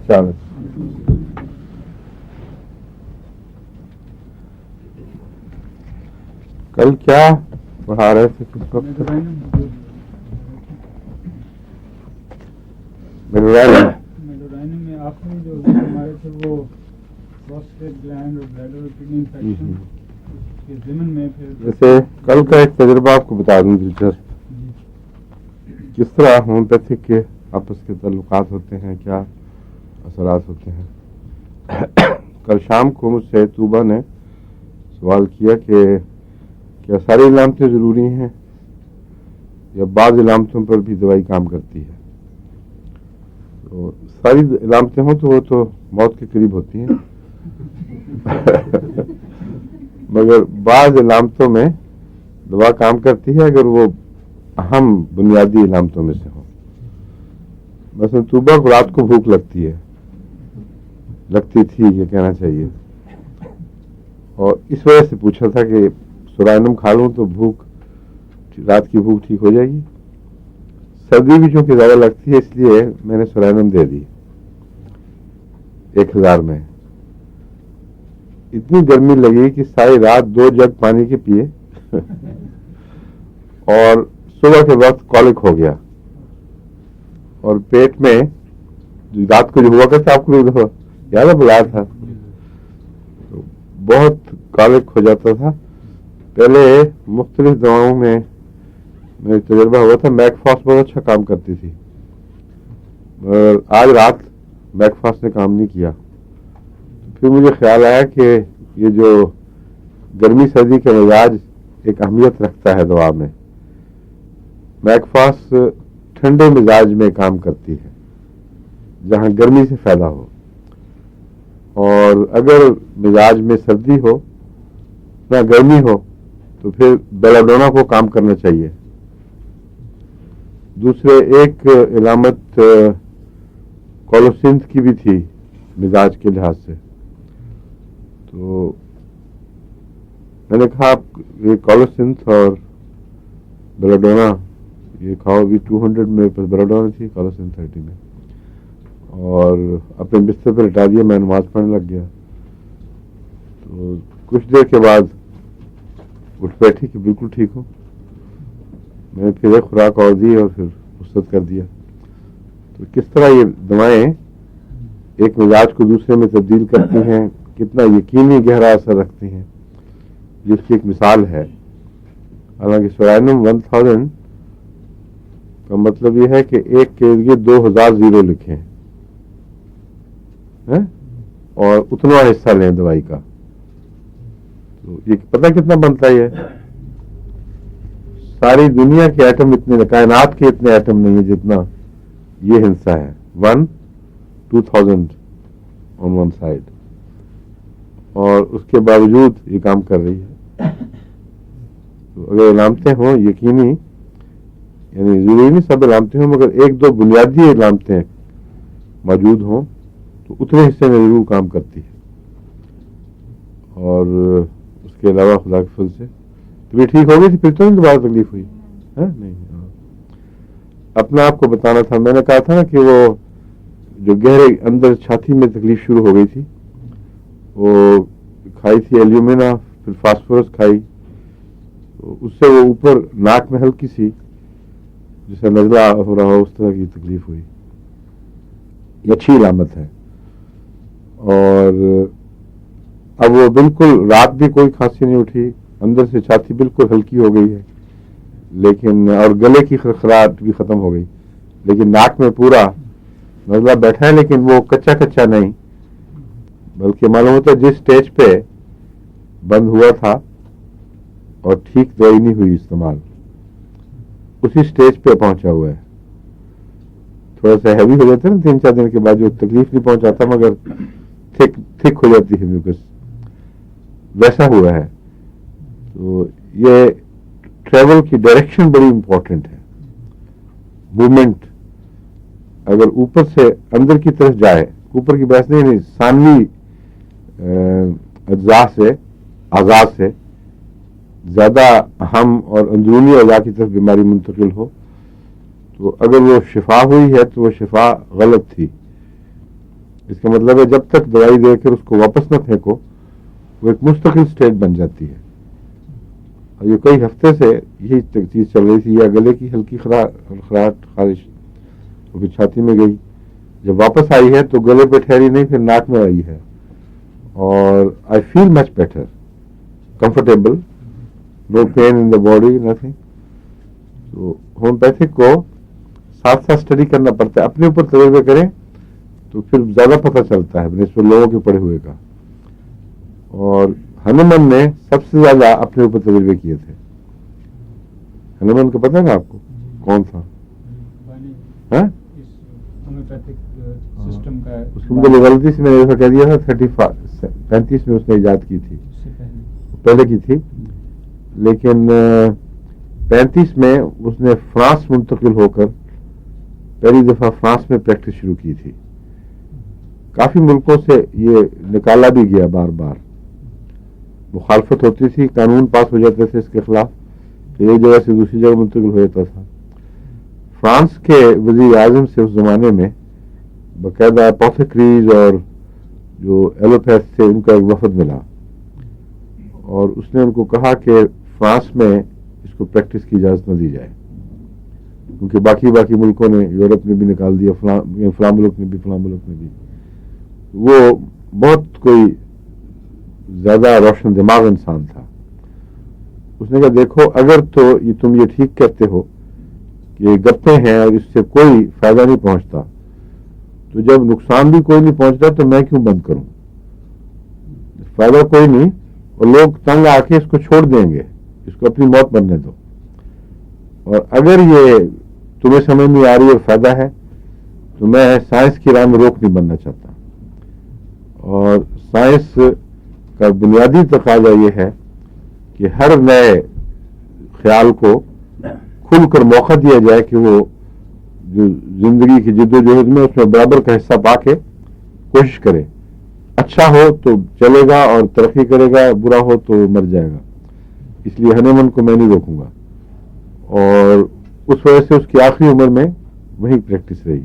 چلو کل کیا پڑھا رہے تھے کس وقت؟ میڈورائن میں آخری جو ہمارے تھے وہ پروسٹیٹ گلینڈ اور بلیڈر اور کڈنی انفیکشن کے ضمن میں پھر جیسے کل کا ایک تجربہ آپ کو بتا دوں دلچسپ، کس طرح ہومیوپیتھک کے آپس کے تعلقات ہوتے ہیں، کیا اثرات ہوتے ہیں۔ کل شام کو مجھ سے طوبہ نے سوال کیا کہ کیا ساری علامتیں ضروری ہیں یا بعض علامتوں پر بھی دوائی کام کرتی ہے؟ تو ساری علامتیں ہوں تو وہ تو موت کے قریب ہوتی ہیں مگر بعض علامتوں میں دوا کام کرتی ہے اگر وہ اہم بنیادی علامتوں میں سے ہوں۔ مثلا طوبہ کو رات کو بھوک لگتی تھی یہ کہنا چاہیے، اور اس وجہ سے پوچھا تھا کہ سورائنم کھا لوں تو رات کی بھوک ٹھیک ہو جائے گی۔ سردی بھی چونکہ زیادہ لگتی ہے اس لیے میں نے سورائنم دے دی 1000 میں۔ اتنی گرمی لگی کہ ساری رات 2 جگ پانی کے پیے اور صبح کے وقت کولک ہو گیا، اور پیٹ میں رات کو جو ہوا کرتا آپ کو یاد بلایا تھا، بہت کولک ہو جاتا تھا۔ پہلے مختلف دواؤں میں میرا تجربہ ہوا تھا، میک فاسٹ بہت اچھا کام کرتی تھی، مگر آج رات میک فاسٹ نے کام نہیں کیا۔ پھر مجھے خیال آیا کہ یہ جو گرمی سردی کا مزاج ایک اہمیت رکھتا ہے دوا میں، میک فاسٹ ٹھنڈے مزاج میں کام کرتی ہے جہاں گرمی سے فائدہ ہو، اور اگر مزاج میں سردی ہو نہ گرمی ہو تو پھر بیلاڈونا کو کام کرنا چاہیے۔ دوسرے ایک علامت کولوسنتھ کی بھی تھی مزاج کے لحاظ سے، تو میں نے کہا آپ یہ کولوسنتھ اور بیلاڈونا یہ کھاؤ بھی 200 میں بیلاڈونا تھی، کولوسنتھ 30 میں، اور اپنے بستر پہ لٹا دیا، میں نماز پڑھنے لگ گیا۔ تو کچھ دیر کے بعد اٹھ بیٹھی کہ بالکل ٹھیک ہو، میں نے پھر ایک خوراک اور دی اور پھر رخصت کر دیا۔ تو کس طرح یہ دوائیں ایک مزاج کو دوسرے میں تبدیل کرتی ہیں، کتنا یقینی گہرا اثر رکھتی ہیں، جس کی ایک مثال ہے۔ حالانکہ سورائنم 1000 کا مطلب یہ ہے کہ ایک کے لیے 2000 زیرو لکھیں اور اتنا حصہ لیں دوائی کا، تو یہ پتہ کتنا بنتا ہے؟ ساری دنیا کے ایٹم اتنے، کائنات کے اتنے ایٹم نہیں ہیں جتنا یہ حصہ ہے، 2000 on one side، اور اس کے باوجود یہ کام کر رہی ہے۔ تو اگر علامتیں ہوں یقینی، یعنی ضروری نہیں سب علامتیں ہوں، مگر 1-2 بنیادی علامتیں موجود ہوں تو اتنے حصے میں ضرور کام کرتی ہے، اور اس کے علاوہ خدا کے فضل سے طبیعت ٹھیک ہو گئی تھی، پھر تو نہیں دوبارہ تکلیف ہوئی نہیں۔ اپنا آپ کو بتانا تھا، میں نے کہا تھا نا کہ وہ جو گہرے اندر چھاتی میں تکلیف شروع ہو گئی تھی، وہ کھائی تھی ایلومینا، پھر فاسفورس کھائی، تو اس سے وہ اوپر ناک میں ہلکی سی جیسے نزلہ ہو رہا ہو اس طرح کی تکلیف ہوئی، یہ اچھی علامت ہے۔ اور اب وہ بالکل رات بھی کوئی کھانسی نہیں اٹھی، اندر سے چھاتی بالکل ہلکی ہو گئی ہے، لیکن اور گلے کی خرخراہٹ بھی ختم ہو گئی، لیکن ناک میں پورا نزلہ بیٹھا ہے، لیکن وہ کچا نہیں، بلکہ معلوم ہوتا ہے جس سٹیج پہ بند ہوا تھا اور ٹھیک دوائی نہیں ہوئی استعمال، اسی سٹیج پہ پہنچا ہوا ہے۔ تھوڑا سا ہیوی ہو جاتا ہے نا 3-4 دن کے بعد، جو تکلیف نہیں پہنچاتا مگر تھک ہو جاتی ہے میوکس، ویسا ہوا ہے۔ تو یہ ٹریول کی ڈائریکشن بڑی امپورٹنٹ ہے، موومنٹ اگر اوپر سے اندر کی طرف جائے، اوپر کی بحث نہیں، ثانوی اجزاء سے زیادہ اہم اور اندرونی اعضاء کی طرف بیماری منتقل ہو، تو اگر وہ شفا ہوئی ہے تو وہ شفا غلط تھی، اس کا مطلب ہے جب تک دوائی دے کر اس کو واپس نہ پھینکو وہ ایک مستقل اسٹیٹ بن جاتی ہے. اور یہ کئی ہفتے سے یہی چیز چل رہی تھی, یا گلے کی ہلکی خراٹ خارش وہ پھر چھاتی میں گئی, جب واپس آئی ہے تو گلے پہ ٹھہری نہیں, پھر ناک میں آئی ہے, اور I feel much better, comfortable, no pain in the body, nothing. تو ہومیوپیتھک کو ساتھ ساتھ اسٹڈی کرنا پڑتا ہے, اپنے اوپر تجربے کریں تو پھر زیادہ پتہ چلتا ہے بنسبت لوگوں کے پڑھے ہوئے کا. اور ہنومن نے سب سے زیادہ اپنے اوپر تجربے کیے تھے. ہنومن کو پتہ ہے نا آپ کو کون تھا؟ سسٹم کا اس کو مجھے غلطی سے میں نے ایسا کہہ دیا تھا 35 میں اس نے ایجاد کی تھی, پہلے کی تھی, لیکن 35 میں اس نے فرانس منتقل ہو کر پہلی دفعہ فرانس میں پریکٹس شروع کی تھی. کافی ملکوں سے یہ نکالا بھی گیا, بار بار مخالفت ہوتی تھی, قانون پاس ہو جاتے تھے اس کے خلاف, پھر ایک جگہ سے دوسری جگہ منتقل ہو جاتا تھا. فرانس کے وزیر اعظم سے اس زمانے میں باقاعدہ اپوتھیکریز اور جو ایلوپیتھ تھے ان کا ایک وفد ملا, اور اس نے ان کو کہا کہ فرانس میں اس کو پریکٹس کی اجازت نہ دی جائے, کیونکہ باقی ملکوں نے, یورپ نے بھی نکال دیا, فلاں ملک نے بھی, فلاں ملک نے بھی. وہ بہت کوئی زیادہ روشن دماغ انسان تھا. اس نے کہا دیکھو اگر تو تم یہ ٹھیک کہتے ہو کہ یہ گپیں ہیں اور اس سے کوئی فائدہ نہیں پہنچتا, تو جب نقصان بھی کوئی نہیں پہنچتا تو میں کیوں بند کروں؟ فائدہ کوئی نہیں, اور لوگ تنگ آ کے اس کو چھوڑ دیں گے, اس کو اپنی موت بننے دو. اور اگر یہ تمہیں سمجھ نہیں آ رہی اور فائدہ ہے تو میں سائنس کی راہ میں روک نہیں بننا چاہتا. اور سائنس کا بنیادی تقاضا یہ ہے کہ ہر نئے خیال کو کھل کر موقع دیا جائے کہ وہ جو زندگی کی جد و جہد میں اس میں برابر کا حصہ پا کے کوشش کرے. اچھا ہو تو چلے گا اور ترقی کرے گا, برا ہو تو مر جائے گا. اس لیے ہنومن کو میں نہیں روکوں گا, اور اس وجہ سے اس کی آخری عمر میں وہی پریکٹس رہی.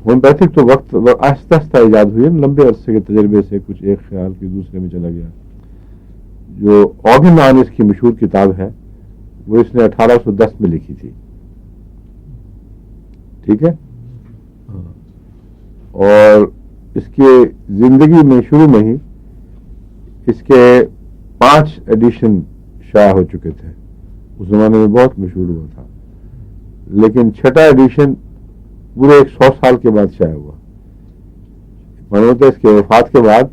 ہومیوپیتھک تو وقت آہستہ آہستہ ایجاد ہوئی, لمبے عرصے کے تجربے سے کچھ ایک خیال کے دوسرے میں چلا گیا. جو آرگن آن اس کی مشہور کتاب ہے وہ اس نے 1810 میں لکھی تھی, ٹھیک ہے, اور اس کی زندگی میں شروع میں ہی اس کے 5 ایڈیشن شائع ہو چکے تھے. اس زمانے میں بہت مشہور ہوا تھا, لیکن 6واں ایڈیشن پورے 100 سال کے بعد شائع ہوا. معلوم ہوتا ہے اس کے وفات کے بعد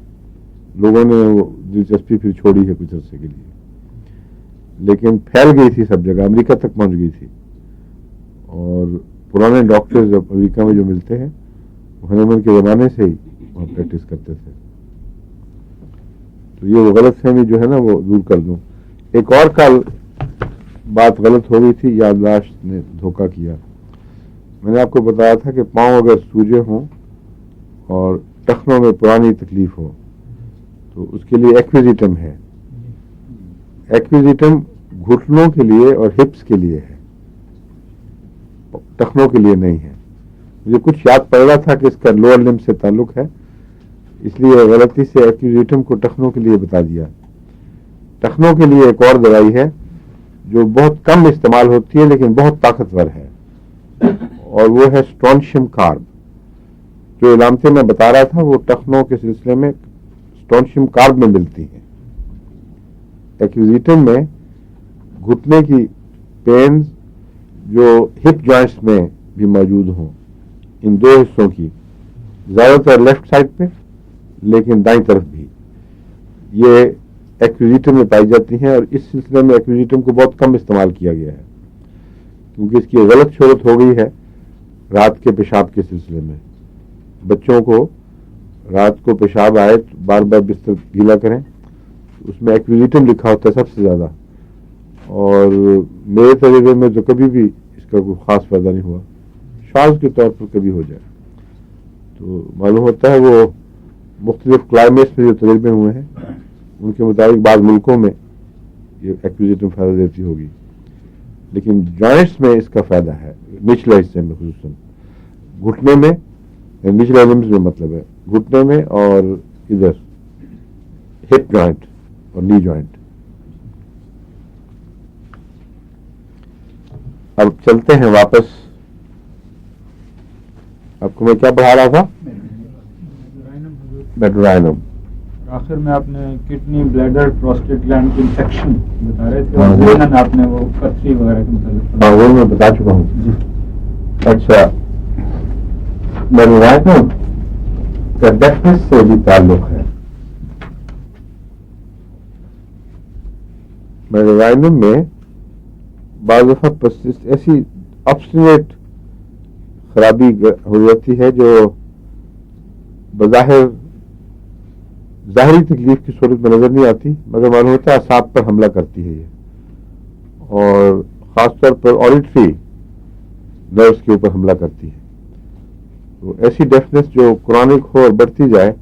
لوگوں نے وہ دلچسپی پھر چھوڑی ہے کچھ عرصے کے لیے, لیکن پھیل گئی تھی سب جگہ, امریکہ تک پہنچ گئی تھی. اور پرانے ڈاکٹرز امریکہ میں جو ملتے ہیں وہ ہنومن کے زمانے سے ہی وہاں پریکٹس کرتے تھے. تو یہ غلط فہمی جو ہے نا وہ دور کر دوں. ایک اور کل بات غلط ہو گئی تھی, یادداشت نے دھوکہ کیا. میں نے آپ کو بتایا تھا کہ پاؤں اگر سوجے ہوں اور ٹخنوں میں پرانی تکلیف ہو تو اس کے لیے ایکویزیٹم ہے. ایکویزیٹم گھٹنوں کے لیے اور ہپس کے لیے ہے, ٹخنوں کے لیے نہیں ہے. مجھے کچھ یاد پڑ رہا تھا کہ اس کا لوور لمب سے تعلق ہے, اس لیے غلطی سے ایکویزیٹم کو ٹخنوں کے لیے بتا دیا. ٹخنوں کے لیے ایک اور دوائی ہے جو بہت کم استعمال ہوتی ہے لیکن بہت طاقتور ہے, اور وہ ہے اسٹرونشیم کارب. جو علامتیں میں بتا رہا تھا وہ ٹخنوں کے سلسلے میں اسٹرونشیم کارب میں ملتی ہیں. ایکویزیٹم میں گھٹنے کی پینز جو ہپ جوائنٹس میں بھی موجود ہوں, ان 2 حصوں کی, زیادہ تر لیفٹ سائڈ پہ لیکن دائیں طرف بھی, یہ ایکویزیٹم میں پائی جاتی ہیں. اور اس سلسلے میں ایکویزیٹم کو بہت کم استعمال کیا گیا ہے کیونکہ اس کی غلط شہرت ہو گئی ہے رات کے پیشاب کے سلسلے میں. بچوں کو رات کو پیشاب آئے تو بار بار بستر گیلا کریں, اس میں ایکویزیٹم لکھا ہوتا ہے سب سے زیادہ, اور میرے تجربے میں تو کبھی بھی اس کا کوئی خاص فائدہ نہیں ہوا. شاذ کے طور پر کبھی ہو جائے تو معلوم ہوتا ہے وہ مختلف کلائمیٹس میں جو تجربے ہوئے ہیں ان کے مطابق بعض ملکوں میں یہ ایکویزیٹم فائدہ دیتی ہوگی, لیکن جوائنٹس میں اس کا فائدہ ہے, نچلے حصے میں خصوصاً گھٹنے میں نچلے لمبس میں مطلب ہے گھٹنے میں اور ادھر ہپ جوائنٹ اور نی جوائنٹ. اب چلتے ہیں واپس. آپ کو میں کیا پڑھا رہا تھا؟ میڈورائنم. آخر میں آپ نے کڈنی بلیڈر پروسٹیٹ گلینڈ کی انفیکشن بتا رہے تھے ہاں اور جی. ضمن آپ نے وہ پتھری وغیرہ کے متعلق ہاں وہ میں بتا چکا ہوں. جی. اچھا میڈورائنم کا ڈیفنس سے بھی تعلق ہے. میڈورائنم میں بعض دفعہ ایسی آبسٹینیٹ خرابی ہو جاتی ہے جو بظاہر ظاہری تکلیف کی صورت میں نظر نہیں آتی مگر معلوم ہوتا ہے اعصاب پر حملہ کرتی ہے یہ, اور خاص طور پر آڈیٹری نروس کے اوپر حملہ کرتی ہے. تو ایسی ڈیفنس جو کرونک ہو اور بڑھتی جائے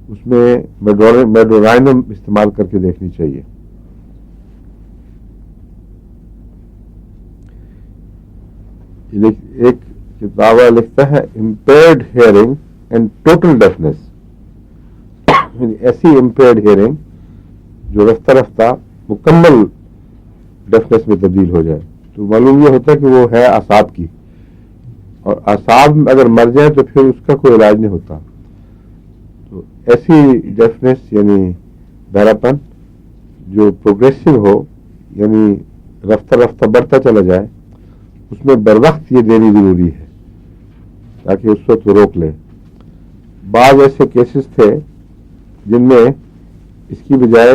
اس میں میڈورائنم استعمال کر کے دیکھنی چاہیے. ایک کتاب لکھتا ہے impaired hearing and total defence, ایسی امپیئرڈ ہیئرنگ جو رفتہ رفتہ مکمل ڈیفنس میں تبدیل ہو جائے. تو معلوم یہ ہوتا ہے کہ وہ ہے اعصاب کی, اور اعصاب اگر مر جائیں تو پھر اس کا کوئی علاج نہیں ہوتا. تو ایسی ڈیفنس یعنی بہراپن جو پروگریسو ہو, یعنی رفتہ رفتہ بڑھتا چلا جائے, اس میں بر وقت یہ دینی ضروری ہے تاکہ اس وقت وہ روک لے. بعض ایسے کیسز تھے جن میں اس کی بجائے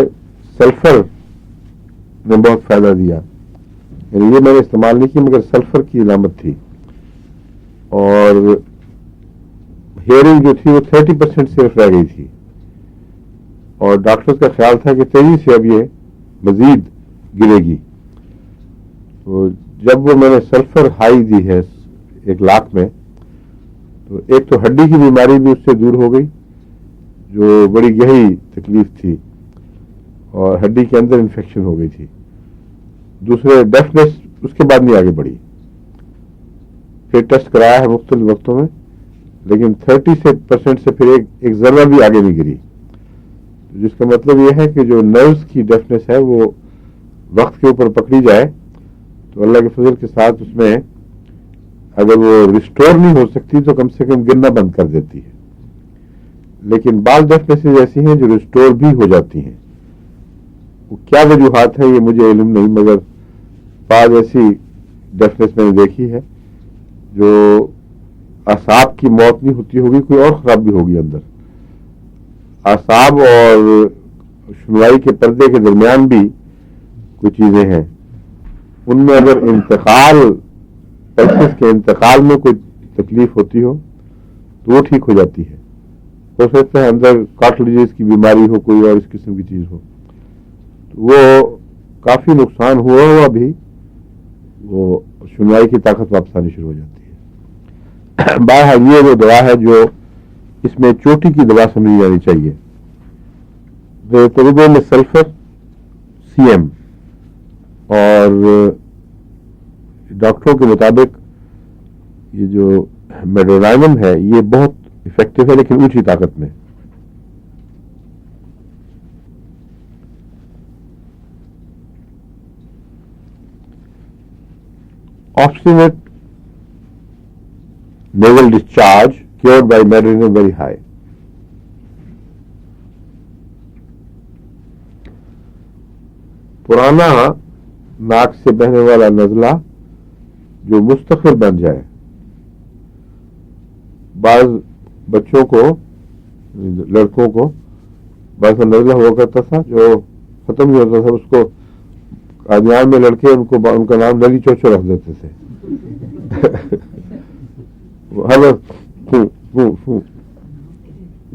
سلفر نے بہت فائدہ دیا, یعنی یہ میں نے استعمال نہیں کی مگر سلفر کی علامت تھی, اور ہیئرنگ جو تھی وہ 30% صرف رہ گئی تھی, اور ڈاکٹرز کا خیال تھا کہ تیزی سے اب یہ مزید گرے گی. تو جب وہ میں نے سلفر ہائی دی ہے 1,00,000 میں, تو ایک تو ہڈی کی بیماری بھی اس سے دور ہو گئی جو بڑی گہری تکلیف تھی, اور ہڈی کے اندر انفیکشن ہو گئی تھی. دوسرے ڈیفنس اس کے بعد نہیں آگے بڑھی. پھر ٹیسٹ کرایا ہے مختلف وقتوں میں, لیکن 30% سے پھر ایک ذرہ بھی آگے نہیں گری, جس کا مطلب یہ ہے کہ جو نروز کی ڈیفنس ہے وہ وقت کے اوپر پکڑی جائے تو اللہ کے فضل کے ساتھ اس میں اگر وہ ریسٹور نہیں ہو سکتی تو کم سے کم گرنا بند کر دیتی ہے. لیکن بعض ڈیفنسز ایسی ہیں جو ریسٹور بھی ہو جاتی ہیں. وہ کیا وجوہات ہیں یہ مجھے علم نہیں, مگر بعض ایسی ڈیفنس میں نے دیکھی ہے جو اعصاب کی موت نہیں ہوتی ہوگی, کوئی اور خرابی ہوگی اندر. اعصاب اور شنوائی کے پردے کے درمیان بھی کچھ چیزیں ہیں, ان میں اگر پلسز کے انتقال میں کوئی تکلیف ہوتی ہو تو وہ ٹھیک ہو جاتی ہے. ہو سکتا ہے اندر کارٹلیجز کی بیماری ہو, کوئی اور اس قسم کی چیز ہو, تو وہ کافی نقصان ہوا بھی وہ شنوائی کی طاقت واپس آنی شروع ہو جاتی ہے. بہرحال یہ وہ دوا ہے جو اس میں چوٹی کی دوا سمجھی جانی چاہیے. تجربے میں سلفر CM, اور ڈاکٹروں کے مطابق یہ جو میڈورائنم ہے یہ بہت افیکٹو ہے لیکن اونچی طاقت میں. Obstinate nasal discharge cured by medullin very high. پرانا ناک سے بہنے والا نزلہ جو مستقل بن جائے. بعض بچوں کو, لڑکوں کو بعض نزلہ ہوا کرتا تھا جو ختم نہیں ہوتا تھا, اس کو قادیان میں لڑکے ان کا نام نلی چوچو رکھ دیتے تھے.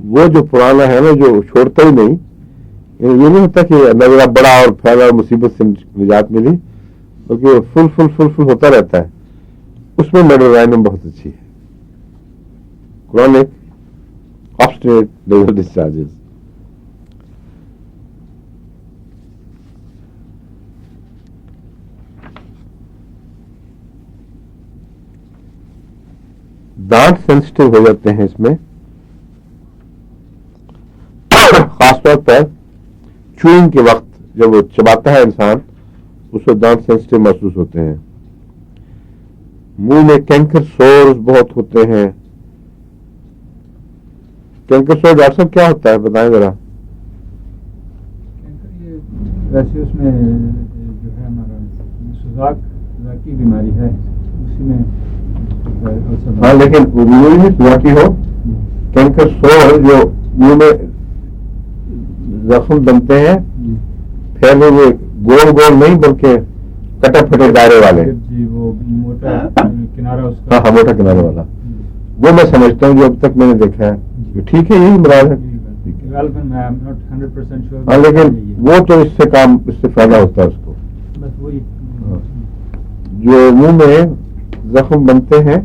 وہ جو پرانا ہے نا جو چھوڑتا ہی نہیں, یہ نہیں ہوتا کہ نظرہ بڑا اور پھیلا اور مصیبت سے نجات ملی, بلکہ فل ہوتا رہتا ہے. اس میں میڈورائنم بہت اچھی ہے. Chronic obstinate nasal discharges. دانت سینسٹیو ہو جاتے ہیں اس میں، خاص طور پر چوئنگ کے وقت جب وہ چباتا ہے انسان اس وقت دانت سینسٹیو محسوس ہوتے ہیں. منہ میں کینکر سورز بہت ہوتے ہیں. کینکر سور ڈاکٹر صاحب کیا ہوتا ہے بتائیں ذرا. ویسے اس میں جو ہے ہمارا سوزاک کی بیماری ہے اسی میں. ہاں لیکن ضروری نہیں سوزاکی ہو. کینکر سور جو منہ میں زخم بنتے ہیں پھیلے ہوئے گول گول نہیں بلکہ کٹے پھٹے دائرے والے. جی وہ موٹا کنارہ اس کا. ہاں موٹا کنارے والا وہ میں سمجھتا ہوں جو اب تک میں نے دیکھا ہے. ٹھیک ہے یہی مراد ہے. ہاں لیکن وہ تو اس سے فائدہ ہوتا ہے اس کو. بس وہی جو منہ میں زخم بنتے ہیں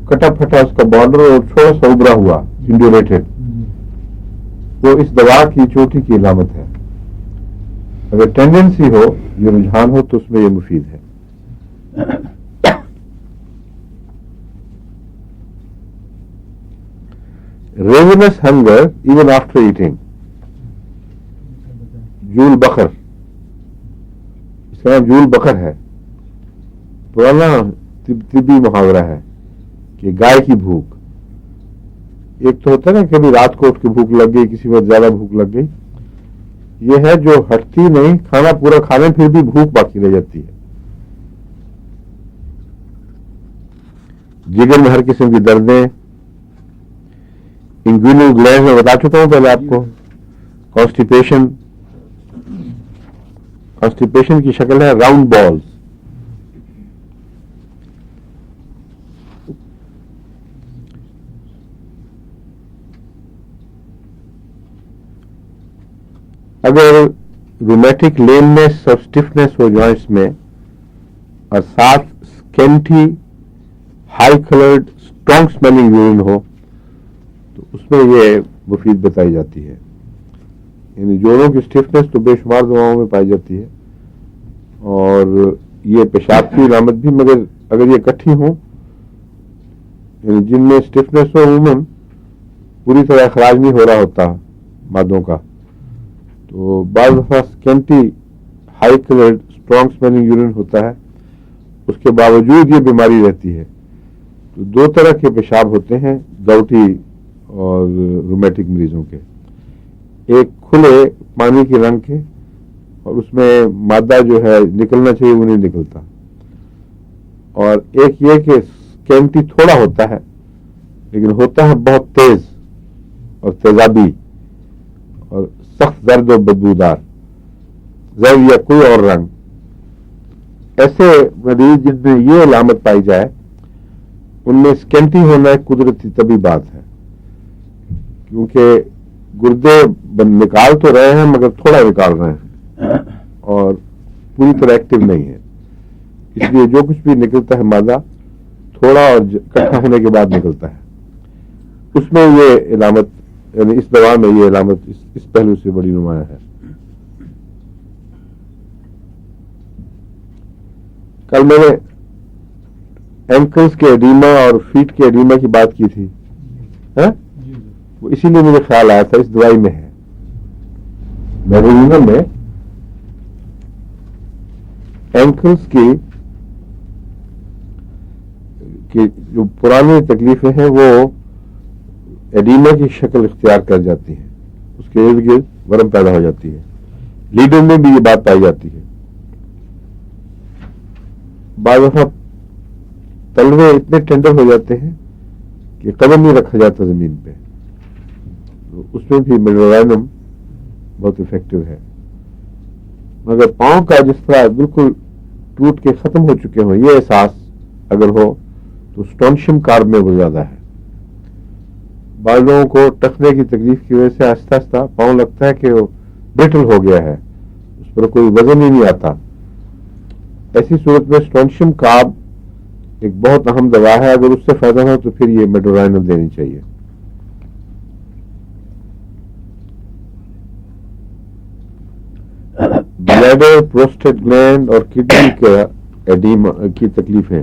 کٹا پھٹا اس کا بارڈر اور تھوڑا سا ابھرا ہوا انڈیوریٹڈ وہ اس دوا کی چوٹی کی علامت ہے. اگر ٹینڈنسی ہو یہ رجحان ہو تو اس میں یہ مفید ہے. Ravenous hunger even after eating. جول بخر اس کا نام جول بخر ہے. پرانا طبی محاورہ ہے کہ گائے کی بھوک. ایک تو ہوتا ہے نا کبھی رات کو اٹھ کے بھوک لگ گئی کسی وقت زیادہ بھوک لگ گئی. یہ ہے جو ہٹتی نہیں کھانا پورا کھانے پھر بھی بھوک باقی رہ جاتی ہے. جگر میں ہر قسم کی دردیں. انگوینل گلینڈ میں بتا چکا ہوں پہلے آپ کو. کانسٹیپیشن کی شکل ہے راؤنڈ بالز. اگر رومیٹک لیننس اور اسٹفنس ہو جوائنٹس میں اور ساتھ scanty high coloured strong smelling urine ہو تو اس میں یہ مفید بتائی جاتی ہے. یعنی جوڑوں کی اسٹفنس تو بے شمار دواؤں میں پائی جاتی ہے اور یہ پیشاب کی علامت بھی. مگر اگر یہ اکٹھی ہوں یعنی جن میں اسٹفنس ہو عموماً پوری طرح اخراج نہیں ہو رہا ہوتا مادوں کا تو بعض دفعہ scanty high coloured strong smelling urine ہوتا ہے. اس کے باوجود یہ بیماری رہتی ہے. تو دو طرح کے پیشاب ہوتے ہیں گاؤٹی اور رومیٹک مریضوں کے. ایک کھلے پانی کے رنگ کے اور اس میں مادہ جو ہے نکلنا چاہیے وہ نہیں نکلتا. اور ایک یہ کہ اسکینٹی تھوڑا ہوتا ہے لیکن ہوتا ہے بہت تیز اور تیزابی اور سخت زرد و بدبودار زرد یا کوئی اور رنگ. ایسے مریض جن میں یہ علامت پائی جائے ان میں اسکینٹی ہونا ایک قدرتی طبی بات ہے کیونکہ گردے نکال تو رہے ہیں مگر تھوڑا نکال رہے ہیں اور پوری طرح ایکٹیو نہیں ہے. اس لیے جو کچھ بھی نکلتا ہے مادہ تھوڑا اور اکٹھا ہونے کے بعد نکلتا ہے. اس میں یہ علامت یعنی اس دوا میں یہ علامت اس پہلو سے بڑی نمایاں ہے. کل میں نے اینکلز کے ایڈیما اور فیٹ کے ایڈیما کی بات کی تھی. وہ اسی لیے مجھے خیال آیا تھا اس دوائی میں ہے. میڈیسن میں اینکلز کی جو پرانی تکلیفیں ہیں وہ ایڈیما کی شکل اختیار کر جاتی ہیں. اس کے ارد گرد ورم پیدا ہو جاتی ہے. لیڈر میں بھی یہ بات پائی جاتی ہے. بعض دفعہ تلوے اتنے ٹینڈر ہو جاتے ہیں کہ قدم نہیں رکھا جاتا زمین پہ. اس میں بھی میڈورائنم بہت افیکٹو ہے. مگر پاؤں کا جس طرح بالکل ٹوٹ کے ختم ہو چکے ہوں یہ احساس اگر ہو تو اسٹونشیم کارب میں وہ زیادہ ہے. بعض لوگوں کو ٹخنے کی تکلیف کی وجہ سے آہستہ آہستہ پاؤں لگتا ہے کہ وہ برٹل ہو گیا ہے, اس پر کوئی وزن ہی نہیں آتا. ایسی صورت میں اسٹونشیم کارب ایک بہت اہم دوا ہے. اگر اس سے فائدہ ہو تو پھر یہ میڈورائنم دینی چاہیے. بلیڈر, پروسٹیٹ گلینڈ اور کڈنی کا ایڈیما کی تکلیفیں.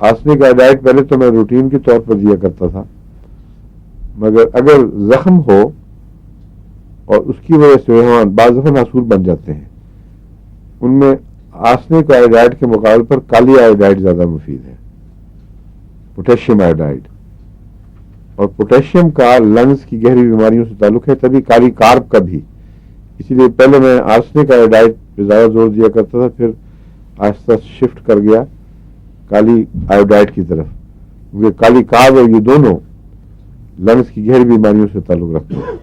آرسنک آئوڈائڈ پہلے تو میں روٹین کے طور پر دیا کرتا تھا، مگر اگر زخم ہو اور اس کی وجہ سے وہاں بعض دفعہ ناسور بن جاتے ہیں، ان میں آرسنک آئوڈائڈ کے مقابلے پر کالی آئوڈائڈ زیادہ مفید ہے، پوٹیشیم آئوڈائڈ. اور پوٹیشیم کا لنگز کی گہری بیماریوں سے تعلق ہے، تبھی کالی کارب کا بھی. اسی لیے پہلے میں آرسنک آئوڈائڈ پہ زیادہ زور دیا کرتا تھا، پھر آہستہ شفٹ کر گیا کالی آئوڈائڈ کی طرف، کیونکہ کالی کارب اور یہ دونوں لنگز کی گہری بیماریوں سے تعلق رکھتے ہیں،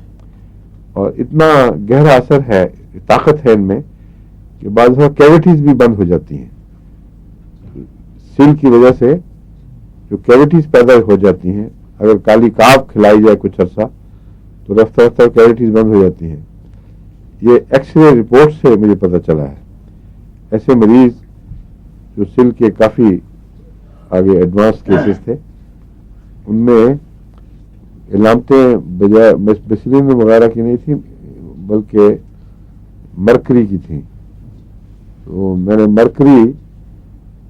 اور اتنا گہرا اثر ہے، طاقت ہے ان میں کہ بعض دفعہ کیوٹیز بھی بند ہو جاتی ہیں. سیل کی وجہ سے جو کیوٹیز پیدا ہو جاتی ہیں، اگر کالی کارب کھلائی جائے کچھ عرصہ تو رفتہ رفتہ کیوٹیز بند ہو جاتی ہیں. یہ ایکس رے رپورٹ سے مجھے پتہ چلا ہے. ایسے مریض جو سل کے کافی آگے ایڈوانس کیسز تھے، ان میں علامتیں بجائے بیسلین وغیرہ کی نہیں تھیں بلکہ مرکری کی تھیں. تو میں نے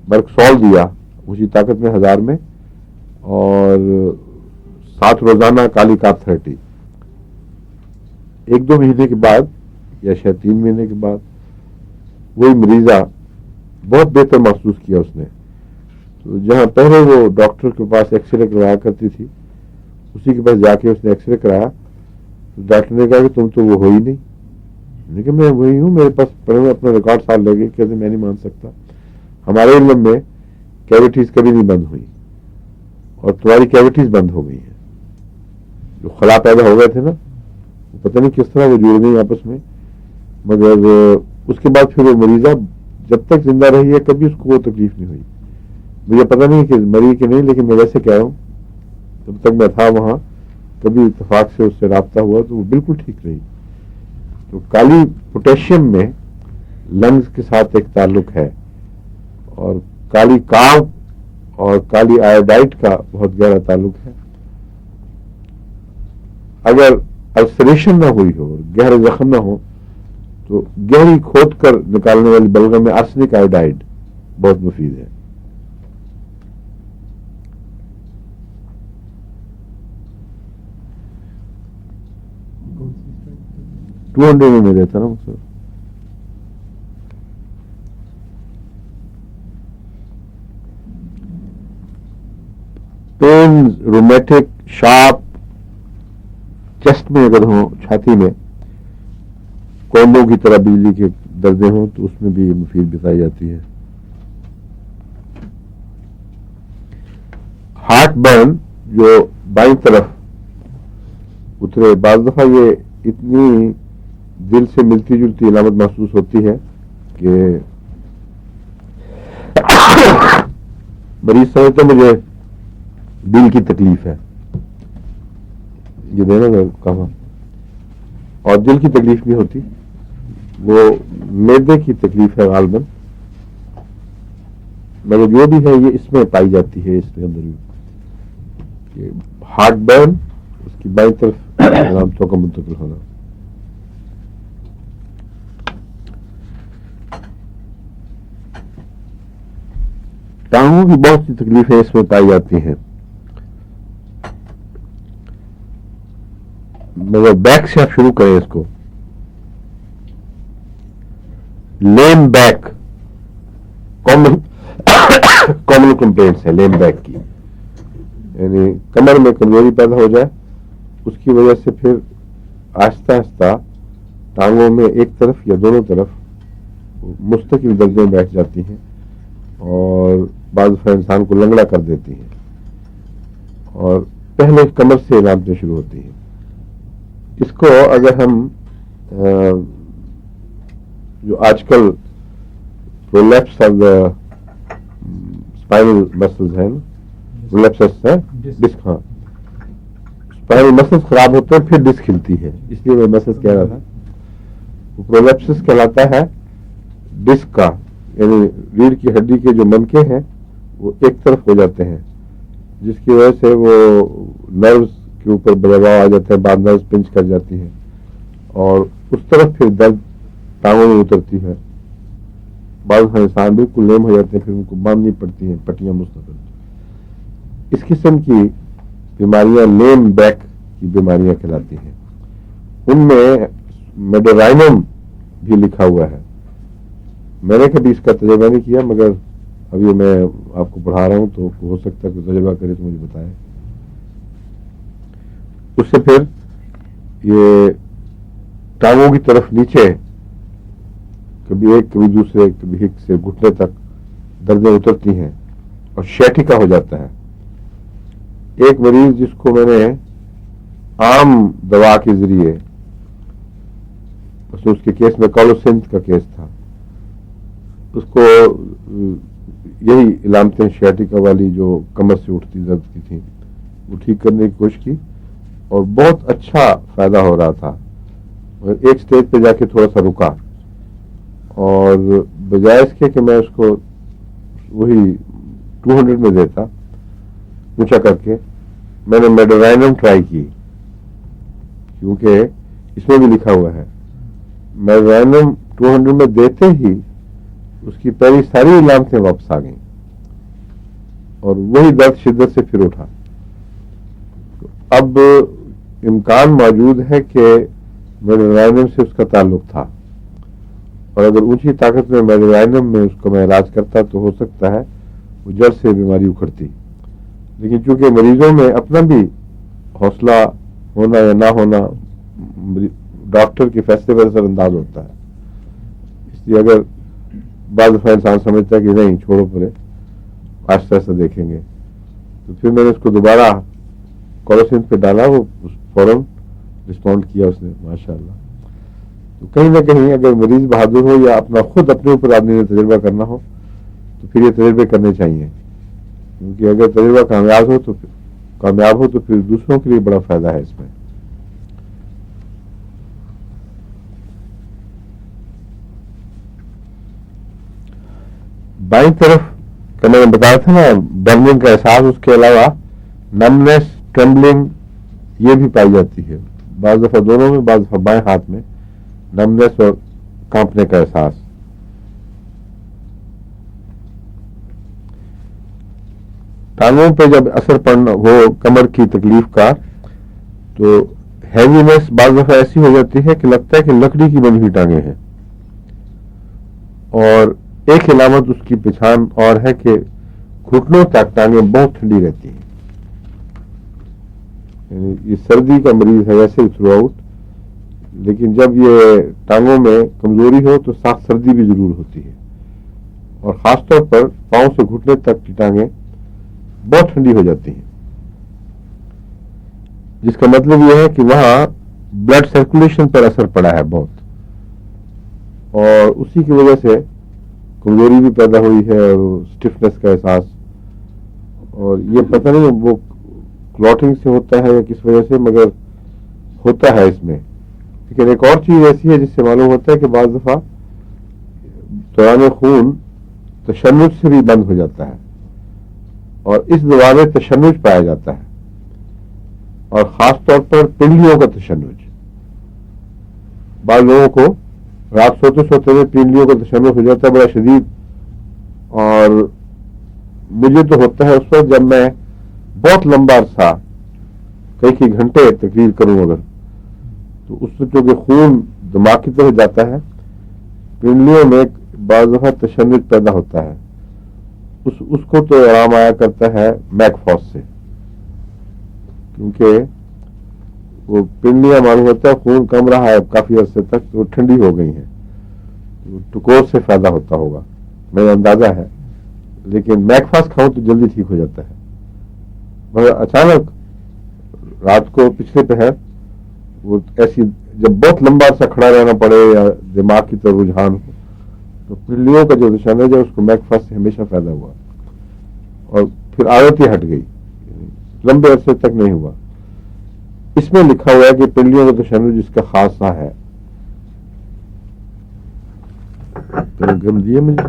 مرکسول دیا اسی طاقت میں 1000 میں، اور 7 روزانہ کالی کارب تھراپی. 1-2 مہینے کے بعد یا شاید 3 مہینے کے بعد وہی مریضہ بہت بہتر محسوس کیا اس نے. تو جہاں پہلے وہ ڈاکٹر کے پاس ایکس رے کروایا کرتی تھی، اسی کے پاس جا کے اس نے ایکس رے کرایا تو ڈاکٹر نے کہا کہ تم تو وہ ہو ہی نہیں. لیکن میں وہی ہوں، میرے پاس پڑے ہوئے اپنا ریکارڈ سال لگے، کہتے میں نہیں مان سکتا. ہمارے علم میں کیوٹیز کبھی نہیں بند ہوئی، اور تمہاری کیوٹیز بند ہو گئی ہیں. جو خلا پیدا ہو گئے تھے نا، پتہ نہیں کس طرح وہ جڑ گئی آپس میں. مگر اس کے بعد پھر وہ مریضہ جب تک زندہ رہی ہے کبھی اس کو وہ تکلیف نہیں ہوئی. مجھے پتہ نہیں کہ مری کہ نہیں، لیکن میں ویسے کہہ رہا ہوں جب تک میں تھا وہاں کبھی اتفاق سے اس سے رابطہ ہوا تو وہ بالکل ٹھیک رہی. تو کالی پوٹیشیم میں لنگز کے ساتھ ایک تعلق ہے، اور کالی کارب اور کالی آئوڈائڈ کا بہت گہرا تعلق ہے. اگر السریشن نہ ہوئی ہو، گہرے زخم نہ ہو، تو گہری کھود کر نکالنے والی بلغم میں آرسنک آئوڈائڈ بہت مفید ہے. $200 میں دیتا نا سر. پین رومیٹک شارپ چیسٹ میں اگر ہوں، چھاتی میں کوئمبوں کی طرح بجلی کے دردیں ہوں تو اس میں بھی یہ مفید بتائی جاتی ہے. ہارٹ برن جو بائیں طرف اترے، بعض دفعہ یہ اتنی دل سے ملتی جلتی علامت محسوس ہوتی ہے کہ مریض سمجھتا مجھے دل کی تکلیف ہے، یہ دینا کہاں، اور دل کی تکلیف نہیں ہوتی، وہ معدے کی تکلیف ہے غالباً. مگر جو بھی ہے یہ اس میں پائی جاتی ہے، اس کے اندر بھی ہارٹ برن، اس کی بائیں طرف علامتوں کا منتقل ہونا. ٹانگوں کی بہت سی تکلیفیں اس میں پائی جاتی ہیں، مگر بیک سے آپ شروع کریں اس کو. لیم بیک کامن کمپلینٹس ہے لیم بیک کی، یعنی کمر میں کمزوری پیدا ہو جائے، اس کی وجہ سے پھر آہستہ آہستہ ٹانگوں میں ایک طرف یا دونوں طرف مستقل دردیں بیٹھ جاتی ہیں اور بعض دفعہ انسان کو لنگڑا کر دیتی ہیں، اور پہلے کمر سے علامتیں شروع ہوتی ہیں. اس کو اگر ہم جو آج کل پرولیپس آف دا اسپائنل مسلز ہیں، پرولیپسس ہے ڈسک، ہاں اسپائنل مسلز خراب ہوتے ہیں پھر ڈسک کھلتی ہے، اس لیے میں مسلز کہہ رہا تھا. وہ پرولیپسس کہلاتا ہے ڈسک کا، یعنی ریڑھ کی ہڈی کے جو منکے ہیں وہ ایک طرف ہو جاتے ہیں، جس کی وجہ سے وہ نروز کے اوپر دباؤ آ جاتا ہے، بعد نروز پنچ کر جاتی ہیں اور اس طرف پھر درد ٹانگوں میں اترتی ہے. بعض انسان بالکل لیم ہو جاتے ہیں، پھر ان کو باندھنی پڑتی ہیں پٹیاں مستقل. اس قسم کی بیماریاں لیم بیک کی بیماریاں کہلاتی ہیں. ان میں میڈورائنم بھی لکھا ہوا ہے. میں نے کبھی اس کا تجربہ نہیں کیا، مگر اب یہ میں آپ کو پڑھا رہا ہوں تو ہو سکتا ہے کہ تجربہ کرے تو مجھے بتائے. اس سے پھر یہ ٹانگوں کی طرف نیچے کبھی ایک کبھی دوسرے کبھی ایک سے گھٹنے تک دردیں اترتی ہیں اور شیٹھیکا ہو جاتا ہے. ایک مریض جس کو میں نے عام دوا کے ذریعے، اس کے کیس میں کالوسنتھ کا کیس تھا، اس کو یہی علامتیں شیٹھیکا والی جو کمر سے اٹھتی درد کی تھیں وہ ٹھیک کرنے کی کوشش کی اور بہت اچھا فائدہ ہو رہا تھا. ایک سٹیج پہ جا کے تھوڑا سا رکا اور بجائے اس کے کہ میں اس کو وہی 200 میں دیتا اونچا کر کے، میں نے میڈورائنم ٹرائی کی، کیونکہ اس میں بھی لکھا ہوا ہے. میڈورائنم 200 میں دیتے ہی اس کی پہلی ساری علامتیں واپس آ گئیں اور وہی درد شدت سے پھر اٹھا. اب امکان موجود ہے کہ میڈورائنم سے اس کا تعلق تھا، اور اگر اونچی طاقت میں میڈورائنم میں اس کو میں علاج کرتا تو ہو سکتا ہے وہ جڑ سے بیماری اکھڑتی. لیکن چونکہ مریضوں میں اپنا بھی حوصلہ ہونا یا نہ ہونا ڈاکٹر کے فیصلے پر اثر انداز ہوتا ہے، اس لیے اگر بعض دفعہ انسان سمجھتا ہے کہ نہیں چھوڑو پرے آہستہ آہستہ دیکھیں گے، تو پھر میں نے اس کو دوبارہ کالوسنتھ پہ ڈالا. وہ فوراً رسپونڈ کیا اس نے ماشاء اللہ. تو کہیں نہ کہیں اگر مریض بہادر ہو یا اپنا خود اپنے اوپر آدمی نے تجربہ کرنا ہو تو پھر یہ تجربے کرنے چاہیے، کیونکہ اگر تجربہ کامیاب ہو تو پھر دوسروں کے لیے بڑا فائدہ ہے اس میں. بائیں طرف کا میں نے بتایا تھا نا برننگ کا احساس، اس کے علاوہ نمنس، ٹرمبلنگ یہ بھی پائی جاتی ہے. بعض دفعہ دونوں میں، بعض دفعہ بائیں ہاتھ میں نمنس اور کانپنے کا احساس. ٹانگوں پہ جب اثر پڑنا ہو کمر کی تکلیف کا تو ہیوینس بعض دفعہ ایسی ہو جاتی ہے کہ لگتا ہے کہ لکڑی کی بنی ہوئی ٹانگیں ہیں. اور ایک علامت اس کی پہچان اور ہے کہ گھٹنوں تک ٹانگیں بہت ٹھنڈی رہتی ہیں. یعنی یہ سردی کا مریض ہے ویسے تھرو آؤٹ، لیکن جب یہ ٹانگوں میں کمزوری ہو تو سخت سردی بھی ضرور ہوتی ہے، اور خاص طور پر پاؤں سے گھٹنے تک کی ٹانگیں بہت ٹھنڈی ہو جاتی ہیں، جس کا مطلب یہ ہے کہ وہاں بلڈ سرکولیشن پر اثر پڑا ہے بہت، اور اسی کی وجہ سے کمزوری بھی پیدا ہوئی ہے اور اسٹفنس کا احساس. اور یہ پتہ نہیں وہ کلاٹنگ سے ہوتا ہے یا کس وجہ سے، مگر ہوتا ہے اس میں. لیکن ایک اور چیز ایسی ہے جس سے معلوم ہوتا ہے کہ بعض دفعہ دوران خون تشنج سے بھی بند ہو جاتا ہے، اور اس دوا میں تشنج پایا جاتا ہے، اور خاص طور پر پنڈلیوں کا تشنج. بعض لوگوں کو رات سوتے سوتے میں پنڈلیوں کا تشنج ہو جاتا ہے بڑا شدید، اور مجھے تو ہوتا ہے اس وقت جب میں بہت لمبا عرصہ کئی گھنٹے تقریر کروں اگر، تو اس سے چونکہ خون دماغ کی طرف جاتا ہے، پنڈلیوں میں بعض دفعہ تشنج پیدا ہوتا ہے. اس کو تو آرام آیا کرتا ہے میک فاس سے، کیونکہ وہ پنڈلیاں معلوم ہوتا ہے خون کم رہا ہے کافی عرصے تک تو وہ ٹھنڈی ہو گئی ہیں، ٹکور سے فائدہ ہوتا ہوگا میرا اندازہ ہے. لیکن میک فاس کھاؤں تو جلدی ٹھیک ہو جاتا ہے، مگر اچانک رات کو پچھلے پہر وہ ایسی جب بہت لمبا عرصہ کھڑا رہنا پڑے یا دماغ کی طرف رجحان ہو تو پنڈلیوں کا جو تشنج ہے اس کو میک فاس سے ہمیشہ فائدہ ہوا، اور پھر عادت ہی ہٹ گئی، لمبے عرصے تک نہیں ہوا. اس میں لکھا ہوا ہے کہ پنڈلیوں کا تشنج جس کا خاصہ ہے. گرم دیے مجھے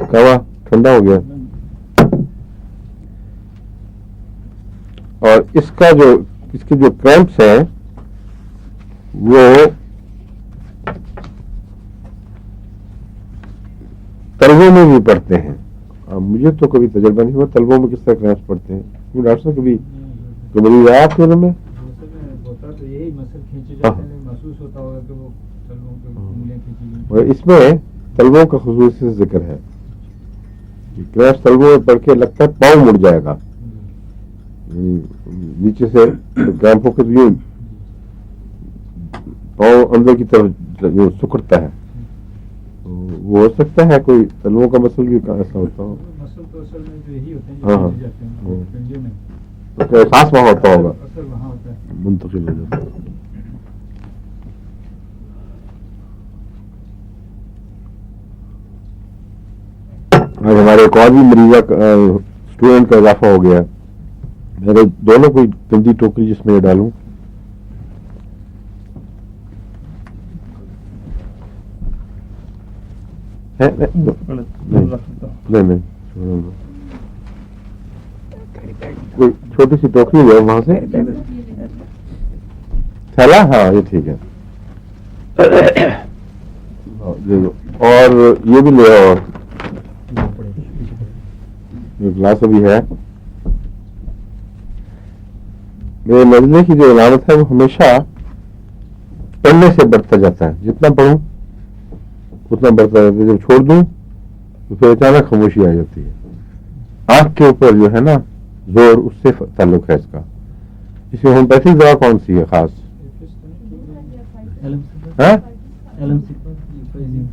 کوا ٹھنڈا ہو گیا. اور اس کے جو کریمپس ہیں وہ ترغوں میں بھی پڑتے ہیں، مجھے تو کبھی تجربہ نہیں ہوا تلووں میں کس طرح کریمپس پڑتے ہیں. کیوں ڈاکٹر صاحب کبھی مریض آیا آپ کے گھر میں؟ ہوتا تو یہی مسل کھینچے جاتے ہیں, محسوس ہوتا ہوگا کہ وہ تلووں کے انگلیاں کھینچی گئی. اس میں تلووں کا خصوصی ذکر ہے کہ کریمپس تلووں میں پڑ کے لگتا ہے پاؤں مڑ جائے گا, نیچے سے کریمپ ہو کے یوں پاؤں اندر کی طرف یوں سکڑتا ہے. وہ ہو سکتا ہے کوئی تلووں کا مسل بھی ایسا ہوتا ہو. مسل تو اصل میں جو یہی ہوتے ہیں جو کھینچے جاتے ہیں پنجے میں, تو احساس وہاں ہوتا ہوگا, اصل وہاں ہوتا ہے, منتقل ہو جاتا ہے. آج ہمارے ایک اور بھی مریضہ اسٹوڈنٹ کا اضافہ ہو گیا. میرے دونوں کوئی گندی ٹوکری جس میں یہ ڈالوں. نہیں کوئی چھوٹی سی ٹوکری ہے وہاں سے تھیلا. ہاں یہ ٹھیک ہے. اور یہ بھی لے, اور گلاس ابھی ہے. میرے نزلے کی جو علامت ہے وہ ہمیشہ پڑھنے سے بڑھتا جاتا ہے. جتنا پڑھوں اتنا بڑھتا جاتا ہے. جب چھوڑ دوں تو پھر اچانک خاموشی آ جاتی ہے. آنکھ کے اوپر جو ہے نا زور, اس سے تعلق ہے اس کا. اس میں ہومیوپیتھک دوا کون سی ہے خاص؟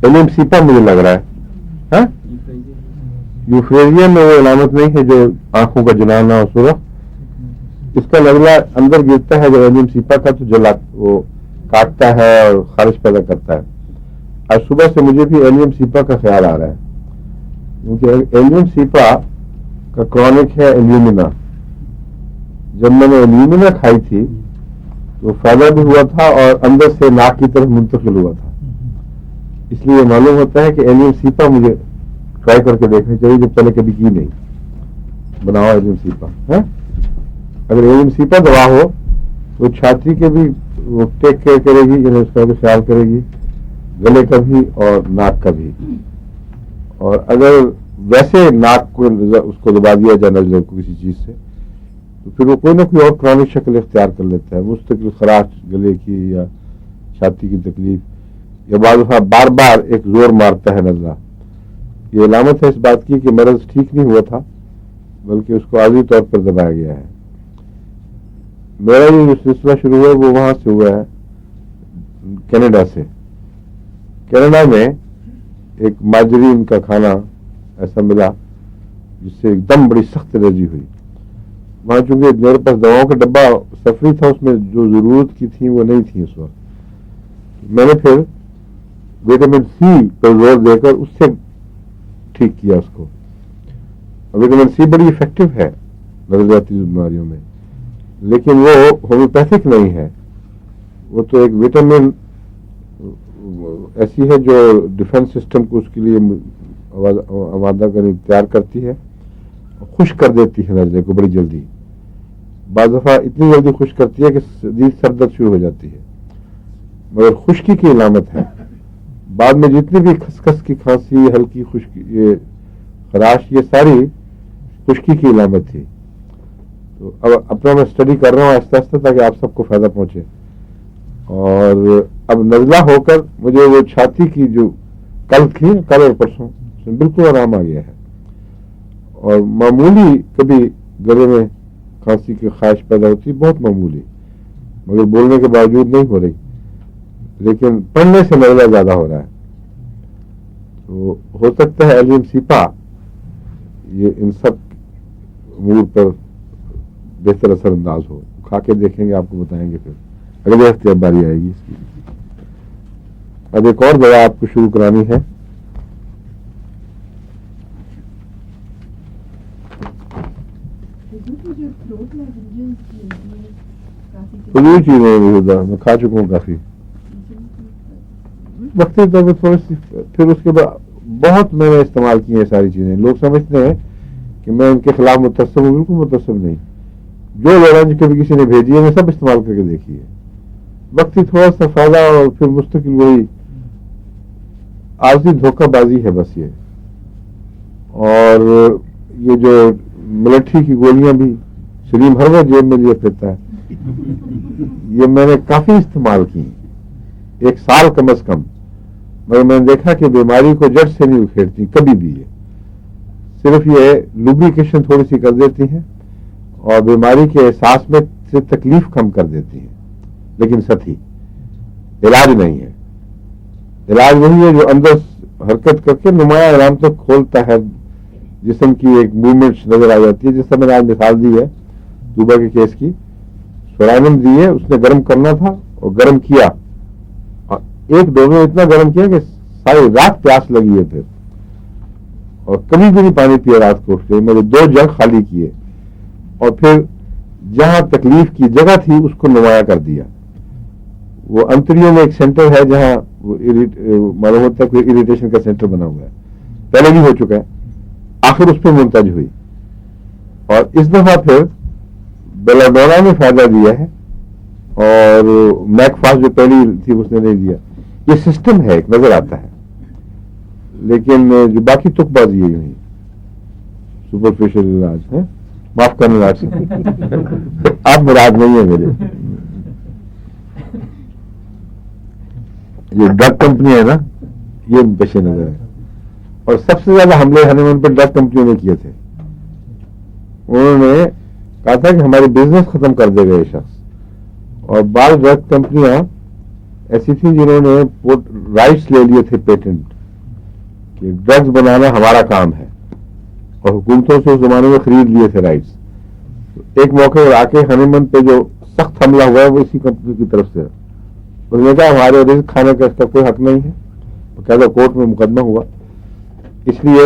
ایلیم سیپا مجھے لگ رہا ہے. یوفریزیا میں وہ علامت نہیں ہے جو آنکھوں کا جلانا اور سرخ. اس کا نزلہ اندر گرتا ہے جب ایلیم سیپا کا, تو جلا وہ کاٹتا ہے اور خارش پیدا کرتا ہے. آج صبح سے مجھے بھی ایلیم سیپا کا خیال آ رہا ہے, کیونکہ ایلیم سیپا کا کرونک ہے ایلیومنا. جب میں نے ایلیومنا کھائی تھی تو فائدہ بھی ہوا تھا اور اندر سے ناک کی طرف منتقل ہوا تھا. اس لیے معلوم ہوتا ہے کہ ایلیم سیپا مجھے ٹرائی کر کے دیکھنی چاہیے, جو پہلے کبھی کی نہیں. بناؤ ایلیم سیپا. اگر ایلیم سیپا دوا ہو تو چھاتی کے بھی وہ ٹیک کیئر کرے گی, یعنی اس کا بھی خیال کرے گی, گلے کا بھی اور ناک کا بھی. اور اگر ویسے ناک کو اس کو دبا دیا جائے نزلے کو کسی چیز سے, تو پھر وہ کوئی نہ کوئی اور کرونک شکل اختیار کر لیتا ہے. مستقل خراش گلے کی یا چھاتی کی تکلیف, یا بعض دفعہ بار بار ایک زور مارتا ہے نزلہ. یہ علامت ہے اس بات کی کہ مرض ٹھیک نہیں ہوا تھا, بلکہ اس کو عارضی طور پر دبایا گیا ہے. میرا یہ جو سلسلہ شروع ہوا وہ وہاں سے ہوا ہے, کینیڈا سے. کینیڈا میں ایک ماجرین کا کھانا ایسا ملا جس سے ایک دم بڑی سخت الرجی ہوئی. وہاں چونکہ میرے پاس دواؤں کا ڈبہ سفری تھا, اس میں جو ضرورت کی تھی وہ نہیں تھی اس وقت. میں نے پھر وٹامن سی پر زور دے کر اس سے ٹھیک کیا اس کو. وٹامن سی بڑی افیکٹو ہے نظریاتی بیماریوں میں, لیکن وہ ہومیوپیتھک نہیں ہے. وہ تو ایک وٹامن ایسی ہے جو ڈیفنس سسٹم کو اس کے لیے آمادہ کرنے تیار کرتی ہے, خشک کر دیتی ہے نزلے کو بڑی جلدی. بعض دفعہ اتنی جلدی خشک کرتی ہے کہ سر درد شروع ہو جاتی ہے, مگر خشکی کی علامت ہے. بعد میں جتنی بھی خسخس کی کھانسی, ہلکی خشکی, یہ خراش, یہ ساری خشکی کی علامت تھی. تو اب اپنا میں اسٹڈی کر رہا ہوں آہستہ آہستہ تاکہ آپ سب کو فائدہ پہنچے. اور اب نزلہ ہو کر مجھے وہ چھاتی کی جو کل تھی, کل اور پرسوں, بالکل آرام آ گیا ہے. اور معمولی کبھی گلے میں کھانسی کی خواہش پیدا ہوتی, بہت معمولی, مگر بولنے کے باوجود نہیں ہو رہی, لیکن پڑھنے سے نزلہ زیادہ ہو رہا ہے. تو ہو سکتا ہے ایلیم سیپا یہ ان سب امور پر بہتر اثر انداز ہو. کھا کے دیکھیں گے, آپ کو بتائیں گے, پھر اگلے ہفتے اب باری آئے گی اس کی. اب ایک اور دوا آپ کو شروع کرانی ہے. فضول چیزیں میں کھا چکا ہوں کافی وقتی طور پر تھوڑی سی, پھر اس کے بعد بہت میں نے استعمال کی ہیں ساری چیزیں. لوگ سمجھتے ہیں کہ میں ان کے خلاف متصب ہوں, بالکل متصب نہیں. جو لورنج کبھی کسی نے بھیجی ہے میں سب استعمال کر کے دیکھی ہے. وقتی تھوڑا سا فائدہ اور پھر مستقل وہی عارضی دھوکہ بازی ہے بس. یہ اور یہ جو ملٹری کی گولیاں بھی سلیم ہر وقت جیب میں لیے پھرتا ہے، یہ میں نے کافی استعمال کی، 1 سال کم از کم، مگر میں نے دیکھا کہ بیماری کو جڑ سے نہیں اکھیڑتی کبھی بھی، یہ صرف یہ لوبریکیشن تھوڑی سی کر دیتی ہیں اور بیماری کے احساس میں سے تکلیف کم کر دیتی ہیں، لیکن ساتھی علاج نہیں ہے۔ علاج وہی ہے جو اندر حرکت کر کے نمایاں علامتیں کھولتا ہے، جسم کی ایک موومنٹ نظر آ جاتی ہے، جس سے میں نے آج مثال دی ہے دوبا کے کیس کی۔ سورائنم دی ہے، اس نے گرم کرنا تھا اور گرم کیا، اور ایک ڈوز میں اتنا گرم کیا کہ ساری رات پیاس لگی ہے پھر، اور کبھی بھی نہیں پانی پیا رات کو اٹھ کے، میرے 2 جگ خالی کیے، اور پھر جہاں تکلیف کی جگہ تھی اس کو نمایاں کر دیا۔ وہ انتریوں میں ایک سینٹر ہے جہاں معلوم ہوتا ہے کوئی اریٹیشن کا سینٹر بنا ہوا ہے، پہلے بھی ہو چکا ہے، آخر اس پہ منتج ہوئی، اور اس دفعہ پھر بیلاڈونا نے فائدہ دیا ہے، اور میک فاسٹ جو پہلی تھی اس نے نہیں دیا۔ یہ سسٹم ہے، ایک نظر آتا ہے، لیکن جو باقی تک بازی ہے یوں سپرفیشل علاج ہے، معاف کرنا آپ سے آپ مراد نہیں ہے میرے۔ یہ ڈرگ کمپنی ہے نا، یہ پیش نظر ہے، اور سب سے زیادہ حملے ہنیمون پہ ڈرگ کمپنیوں نے کیے تھے۔ انہوں نے کہا تھا کہ ہماری بزنس ختم کر دے گا یہ شخص، اور بعض ڈرگ کمپنیاں ایسی تھیں جنہوں نے رائٹس لے لیے تھے پیٹنٹ کہ ڈرگز بنانا ہمارا کام ہے، اور حکومتوں سے اس زمانے میں خرید لیے تھے رائٹس۔ ایک موقع پر آ کے ہنیمون پہ جو سخت حملہ ہوا ہے وہ اسی کمپنی کی طرف سے، انہوں نے کہا ہمارے رزق کھانے کا اس کا کوئی حق نہیں ہے، باقاعدہ کورٹ میں مقدمہ ہوا، اس لیے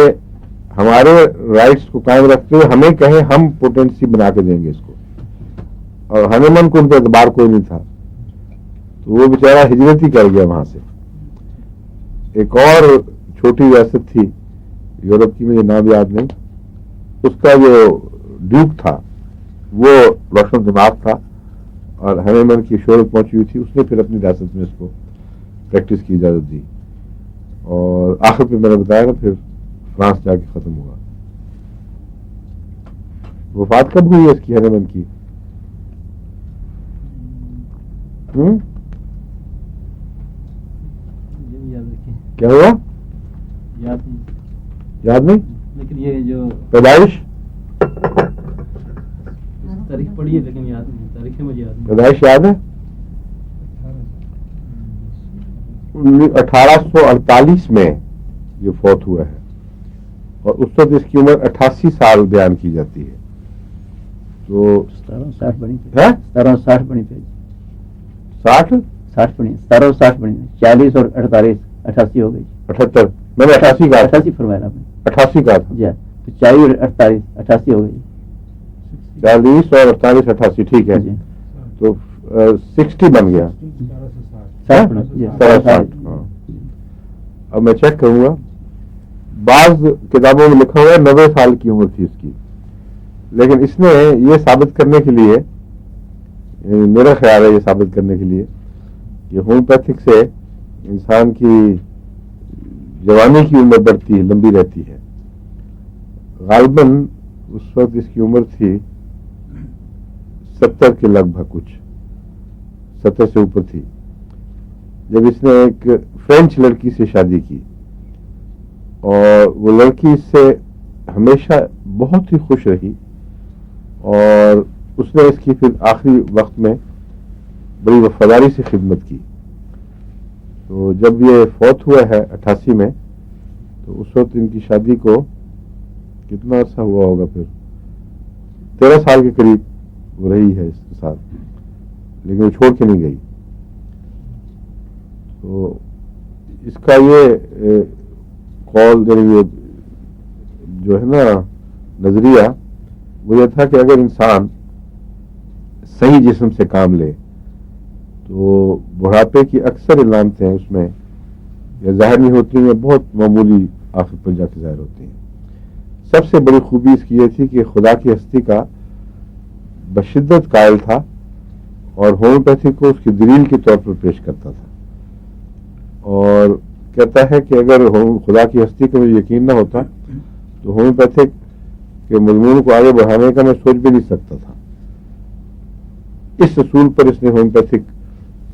ہمارے رائٹس کو قائم رکھتے ہوئے ہمیں کہیں ہم پوٹینسی بنا کے دیں گے اس کو، اور ہنیمن کو ان کا اعتبار کوئی نہیں تھا، تو وہ بیچارہ ہجرت ہی کر گیا وہاں سے۔ ایک اور چھوٹی ریاست تھی یورپ کی، مجھے نام یاد نہیں، اس کا جو ڈیوک تھا وہ روشن دماغ تھا، اور ہنیمن کی شہرت پہنچی ہوئی تھی، اس نے پھر اپنی ریاست میں اس کو پریکٹس کی اجازت دی، اور آخر پہ میں نے بتایا نا پھر فرانس جا کے ختم ہوا۔ وفات کب ہوئی ہے اس کی ہنیمن کی؟ کیا ہوا؟ یاد نہیں، لیکن یہ جو پیدائش تاریخ پڑھی ہے لیکن یاد نہیں، تاریخ مجھے یاد نہیں۔ پیدائش یاد ہے؟ 1848 میں یہ فوت ہوا ہے، اور اس وقت اس کی عمر 88 سال بیان کی جاتی ہے، تو 1760 بنی تھی، ہے 1760 بنی تھی، 60 بنی 1760 بنی، 40 اور 48 88 ہو گئی، 78 میں نے 88 کہا تھا، 88 فرمایا آپ نے، 88 کہا تھا، جی تو 40 اور 48 88 ہو گئی 40 اور 48 88 ٹھیک ہے، جی، تو 60 بن گیا، 60 بنا، جی 60۔ ہاں، اب میں چیک کروں گا، بعض کتابوں میں لکھا ہوا ہے 90 سال کی عمر تھی اس کی، لیکن اس نے یہ ثابت کرنے کے لیے، میرا خیال ہے یہ ثابت کرنے کے لیے کہ ہومیوپیتھک سے انسان کی جوانی کی عمر بڑھتی ہے، لمبی رہتی ہے، غالباً اس وقت اس کی عمر تھی 70 کے لگ بھگ، کچھ 70 سے اوپر تھی، جب اس نے ایک فرینچ لڑکی سے شادی کی، اور وہ لڑکی اس سے ہمیشہ بہت ہی خوش رہی، اور اس نے اس کی پھر آخری وقت میں بڑی وفاداری سے خدمت کی۔ تو جب یہ فوت ہوا ہے 88 میں، تو اس وقت ان کی شادی کو کتنا عرصہ ہوا ہوگا، پھر 13 سال کے قریب وہ رہی ہے اس کے ساتھ، لیکن وہ چھوڑ کے نہیں گئی۔ تو اس کا یہ قول، یعنی یہ جو ہے نا نظریہ، وہ یہ تھا کہ اگر انسان صحیح جسم سے کام لے تو بڑھاپے کی اکثر علامتیں اس میں یا ظاہر نہیں ہوتی ہیں، بہت معمولی آخر پر جا کے ظاہر ہوتی ہیں۔ سب سے بڑی خوبی اس کی یہ تھی کہ خدا کی ہستی کا بشدت قائل تھا، اور ہومیوپیتھی کو اس کی دلیل کے طور پر پیش کرتا تھا، اور کہتا ہے کہ اگر خدا کی ہستی کا مجھے یقین نہ ہوتا تو ہومیوپیتھک کے مضمون کو آگے بڑھانے کا میں سوچ بھی نہیں سکتا تھا. اس اصول پر اس نے ہومیوپیتھک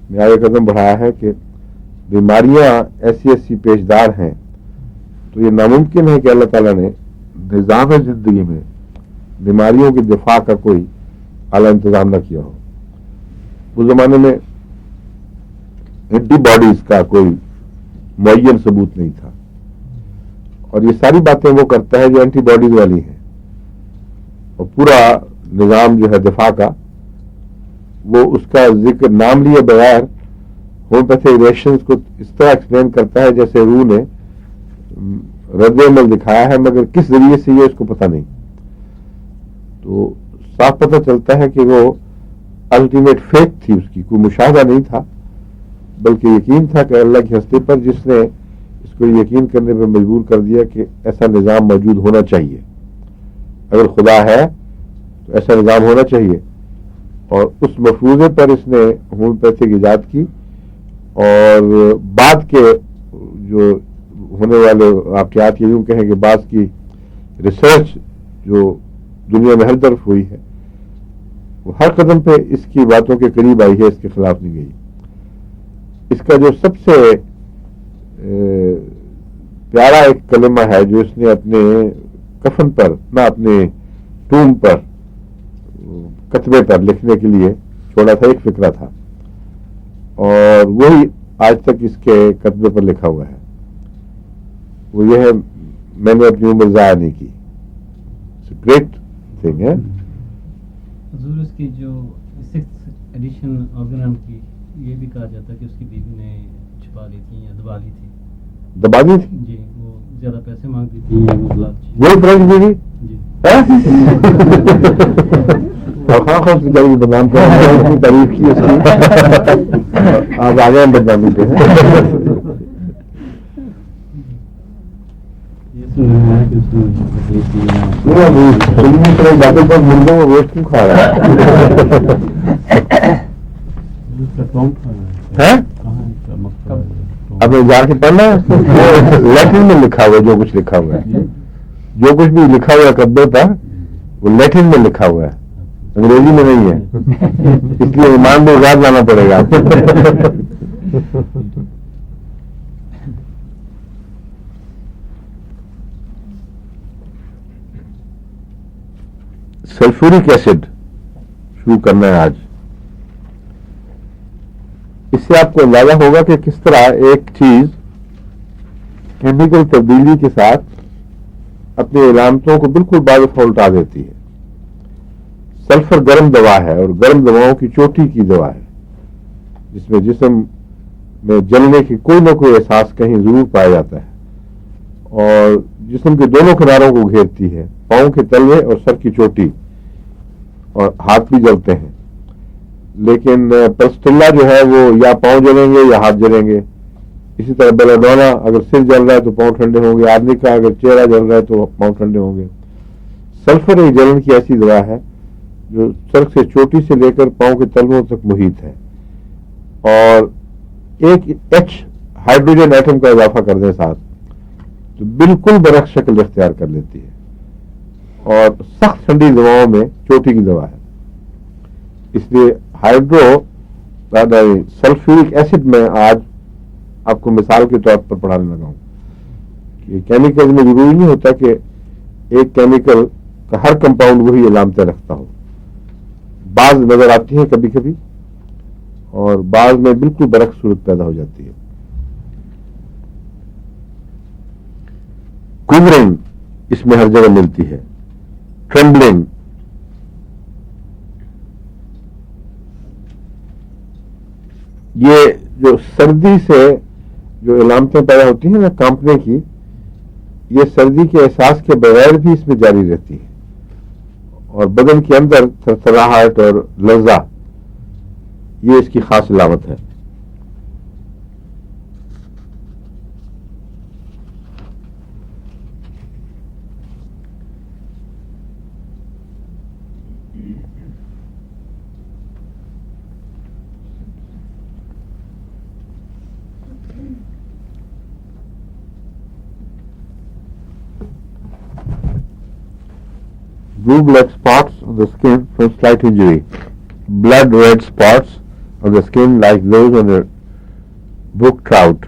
میں آگے قدم بڑھایا ہے کہ بیماریاں ایسی پیشدار ہیں تو یہ ناممکن ہے کہ اللہ تعالیٰ نے نظام زندگی میں بیماریوں کی دفاع کا کوئی اعلیٰ انتظام نہ کیا ہو. اس زمانے میں اینٹی باڈیز کا کوئی معین ثبوت نہیں تھا, اور یہ ساری باتیں وہ کرتا ہے جو اینٹی باڈیز والی ہیں, اور پورا نظام جو ہے دفاع کا وہ اس کا ذکر نام لیے بغیر ہومیوپیتھک ریشنز کو اس طرح ایکسپلین کرتا ہے جیسے روح نے رد عمل دکھایا ہے, مگر کس ذریعے سے یہ اس کو پتہ نہیں. تو صاف پتہ چلتا ہے کہ وہ الٹیمیٹ فیتھ تھی اس کی, کوئی مشاہدہ نہیں تھا بلکہ یقین تھا کہ اللہ کی ہستی پر, جس نے اس کو یقین کرنے پر مجبور کر دیا کہ ایسا نظام موجود ہونا چاہیے. اگر خدا ہے تو ایسا نظام ہونا چاہیے, اور اس مفروضے پر اس نے ہومیوپیتھک ایجاد کی. اور بعد کے جو ہونے والے واقعات, یہ یوں کہیں کہ بعض کی ریسرچ جو دنیا میں ہر طرف ہوئی ہے, وہ ہر قدم پہ اس کی باتوں کے قریب آئی ہے, اس کے خلاف نہیں گئی. اس کا جو سب سے پیارا ایک کلمہ ہے جو اس نے اپنے کفن پر, نہ اپنے ٹوم پر, کتبے پر لکھنے کے لیے چھوڑا تھا, ایک فقرہ تھا, اور وہی آج تک اس کے کتبے پر لکھا ہوا ہے. وہ یہ ہے, میں نے اپنی عمر ضائع نہیں کی. گریٹ تھنگ ہے. حضور اس کی جو 6th ایڈیشن آرگنم کی, یہ بھی کہا جاتا ہے کہ اس کی بیوی نے چھپا لی تھی یا دبا لی تھی. دبا دی تھی جی, وہ زیادہ پیسے مانگتی تھی یا وہ بلاک. وہی فرنٹ بیوی جی, خواہ خواہ بیچاری کی بدنام کر تعریف کی اس کی. آپ آگے ہم بدنامی پہ ہیں. یہ سننا ہے کہ اس نے تکلیف دی ہے. باتوں پر مردوں کو گوشت کیوں کھا رہا اس کا ٹوم کھانا ہے؟ کہاں اس کا مقبرہ ہے؟ اب جا کے پڑھنا ہے, لیٹن میں لکھا ہوا ہے جو کچھ لکھا ہوا ہے, جو کچھ بھی لکھا ہوا ہے کتبے پر وہ لیٹن میں لکھا ہوا ہے, انگریزی میں نہیں ہے. اس لیے ایمان کو یاد لانا پڑے گا. سلفورک ایسڈ شروع کرنا ہے آج. اس سے آپ کو اندازہ ہوگا کہ کس طرح ایک چیز کیمیکل تبدیلی کے ساتھ اپنی علامتوں کو بالکل بعض دفعہ الٹا دیتی ہے. سلفر گرم دوا ہے, اور گرم دواؤں کی چوٹی کی دوا ہے, جس میں جسم میں جلنے کی کوئی نہ کوئی احساس کہیں ضرور پایا جاتا ہے, اور جسم کے دونوں کناروں کو گھیرتی ہے, پاؤں کے تلوے اور سر کی چوٹی, اور ہاتھ بھی جلتے ہیں. لیکن پلسٹلا جو ہے وہ یا پاؤں جلیں گے یا ہاتھ جلیں گے. اسی طرح بیلاڈونا, اگر سر جل رہا ہے تو پاؤں ٹھنڈے ہوں گے. آدمی کا اگر چہرہ جل رہا ہے تو پاؤں ٹھنڈے ہوں گے. سلفر ایک جلن کی ایسی دوا ہے جو سر سے چوٹی سے لے کر پاؤں کے تلووں تک محیط ہے, اور ایک ایچ ہائیڈروجن ایٹم کا اضافہ کر دیں ساتھ تو بالکل برعکس شکل اختیار کر لیتی ہے, اور سخت ٹھنڈی دواؤں میں چوٹی کی دوا ہے. اس لیے سلفیورک ایسڈ میں آج آپ کو مثال کے طور پر پڑھانے لگا ہوں کہ کیمیکل میں ضروری نہیں ہوتا کہ ایک کیمیکل کا ہر کمپاؤنڈ وہی علامتیں رکھتا ہو. بعض نظر آتی ہیں کبھی کبھی, اور بعض میں بالکل برعکس صورت پیدا ہو جاتی ہے. کوئورنگ اس میں ہر جگہ ملتی ہے. ٹرمبلنگ, یہ جو سردی سے جو علامتیں پیدا ہوتی ہیں نا کانپنے کی, یہ سردی کے احساس کے بغیر بھی اس میں جاری رہتی ہے, اور بدن کے اندر تھرتھراہٹ اور لرزہ, یہ اس کی خاص علامت ہے. blue-black spots on the skin from slight injury. Blood-red spots on the skin like those on a brook trout.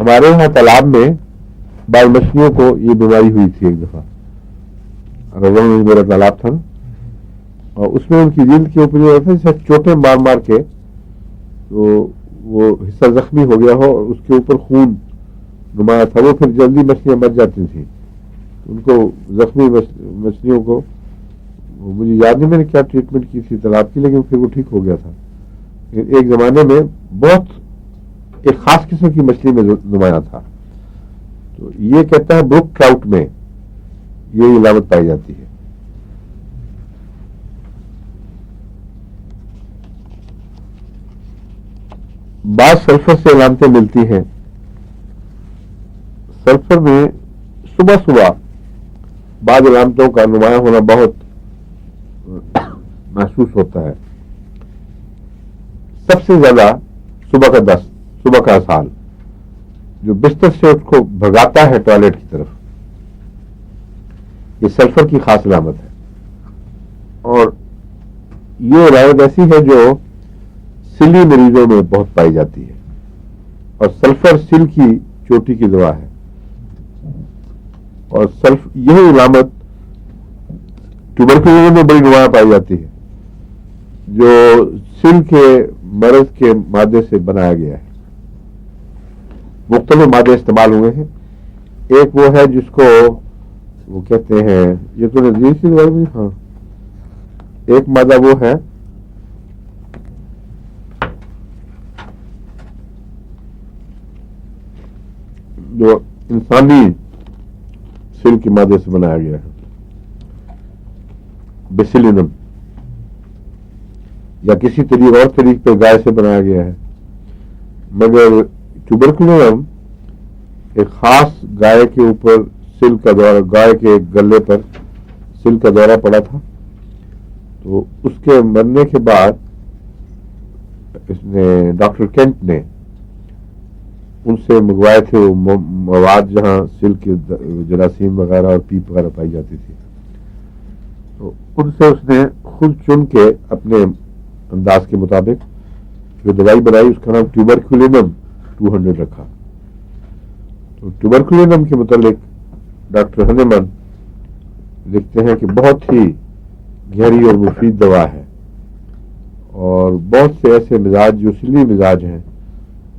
ہمارے یہاں تالاب میں بعض مچھلیوں کو یہ بیماری ہوئی تھی ایک دفعہ. رضا میں میرا تالاب تھا نا, اور اس میں ان کی جلد کے اوپر یہ ہوتا ہے جیسے چوٹیں مار مار کے تو وہ حصہ زخمی ہو گیا ہو اور اس کے اوپر خون نمایاں تھا, وہ پھر جلدی مچھلیاں مر جاتی تھیں. ان کو زخمی مچھلیوں کو مجھے یاد نہیں میں نے کیا ٹریٹمنٹ کی تھی تالاب کی, لیکن پھر وہ ٹھیک ہو گیا تھا. لیکن ایک زمانے میں بہت ایک خاص قسم کی مچھلی میں نمایاں تھا. تو یہ کہتا ہے بروک ٹراؤٹ میں یہ علامت پائی جاتی ہے. بعض سلفر سے علامتیں ملتی ہیں. سلفر میں صبح صبح بعض علامتوں کا نمایاں ہونا بہت محسوس ہوتا ہے. سب سے زیادہ صبح کا دست, صبح کا اسال جو بستر سے اس کو بھگاتا ہے ٹوائلٹ کی طرف, یہ سلفر کی خاص علامت ہے. اور یہ علامت ایسی ہے جو سلی مریضوں میں بہت پائی جاتی ہے, اور سلفر سل کی چوٹی کی دوا ہے. اور یہی علامت ٹیوبرکلوز میں بڑی نمایاں پائی جاتی ہے جو سل کے مرض کے مادے سے بنایا گیا ہے. مختلف مادے استعمال ہوئے ہیں. ایک وہ ہے جس کو وہ کہتے ہیں, یہ تو نزدیک سی دوائی میں, ہاں ایک مادہ وہ ہے جو انسانی سل کے مادے سے بنایا گیا ہے, بیسیلینم, یا کسی اور طریق پہ گائے سے بنایا گیا ہے. مگر ٹیوبرکلوزم ایک خاص گائے کے اوپر سل کا دورہ, گائے کے گلے پر سل کا دورہ پڑا تھا. تو اس کے مرنے کے بعد اس نے ڈاکٹر کینٹ نے ان سے منگوائے تھے وہ مواد جہاں سل کے جراثیم وغیرہ اور پیپ وغیرہ پائی جاتی تھی. تو ان سے اس نے خود چن کے اپنے انداز کے مطابق جو دوائی بنائی, اس کا نام ٹیوبرکلوزم 200 رکھا. تو ٹیوبرکلوزم کے متعلق ڈاکٹر ہنیمن لکھتے ہیں کہ بہت ہی گہری اور مفید دوا ہے, اور بہت سے ایسے مزاج جو سلی مزاج ہیں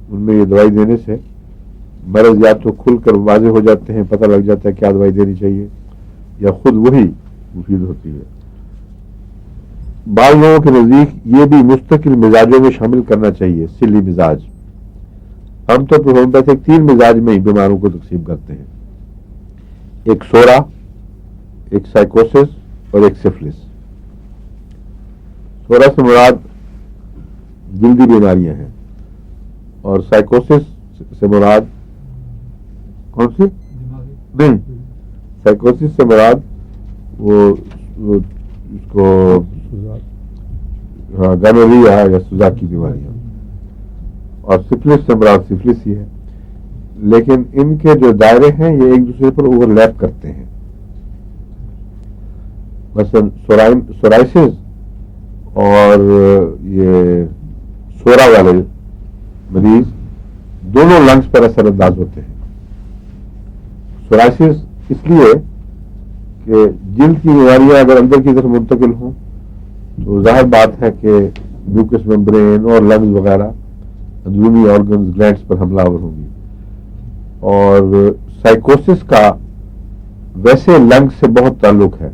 ان میں یہ دوائی دینے سے مرض یا تو کھل کر واضح ہو جاتے ہیں, پتہ لگ جاتا ہے کیا دوائی دینی چاہیے, یا خود وہی مفید ہوتی ہے. بعض لوگوں کے نزدیک یہ بھی مستقل مزاجوں میں شامل کرنا چاہیے. سلی مزاج عام طور پر ہومیوپیتھک 3 مزاج میں ہی بیماروں کو تقسیم کرتے ہیں, ایک سورا, ایک سائیکوسس اور ایک سفلس. سورا سے مراد جلدی بیماریاں ہیں, اور سائیکوسس سے مراد کون سی نہیں, سائیکوسس سے مراد وہ اس کو گانوریا یا سوزا کی بیماریاں, اور سفلس سے مراد سفلس ہی ہے. لیکن ان کے جو دائرے ہیں یہ ایک دوسرے پر اوور لیپ کرتے ہیں. مثلا سورائسس اور یہ سورا والے مریض دونوں لنگس پر اثر انداز ہوتے ہیں. سورائسس اس لیے کہ جلد کی بیماریاں اگر اندر کی طرف منتقل ہوں تو ظاہر بات ہے کہ میوکس ممبرین اور لنگز وغیرہ اندرونی آرگنز گلینڈز پر حملہ آور ہوں گی. اور سائیکوسس کا ویسے لنگ سے بہت تعلق ہے,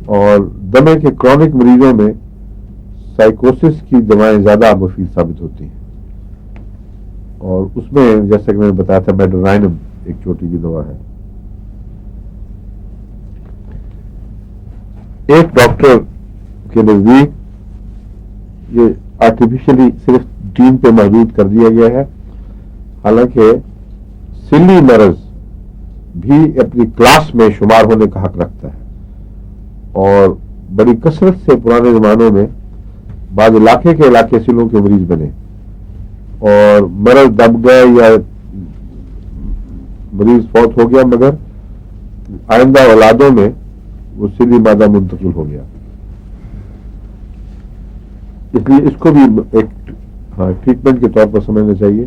اور دمے کے کرونک مریضوں میں سائیکوسس کی دوائیں زیادہ مفید ثابت ہوتی ہیں. اور اس میں جیسا کہ میں نے بتایا تھا میڈورائنم ایک چوٹی کی دوا ہے. ایک ڈاکٹر کے نزدیک یہ آرٹیفیشلی صرف ٹیم پہ محدود کر دیا گیا ہے, حالانکہ سلی مرض بھی اپنی کلاس میں شمار ہونے کا حق رکھتا ہے. اور بڑی کثرت سے پرانے زمانوں میں بعض علاقے سلوں کے مریض بنے, اور مرض دب گئے یا مریض فوت ہو گیا, مگر آئندہ اولادوں میں وہ سلی مادہ منتقل ہو گیا. اس لیے اس کو بھی ایک ٹریٹمنٹ کے طور پر سمجھنا چاہیے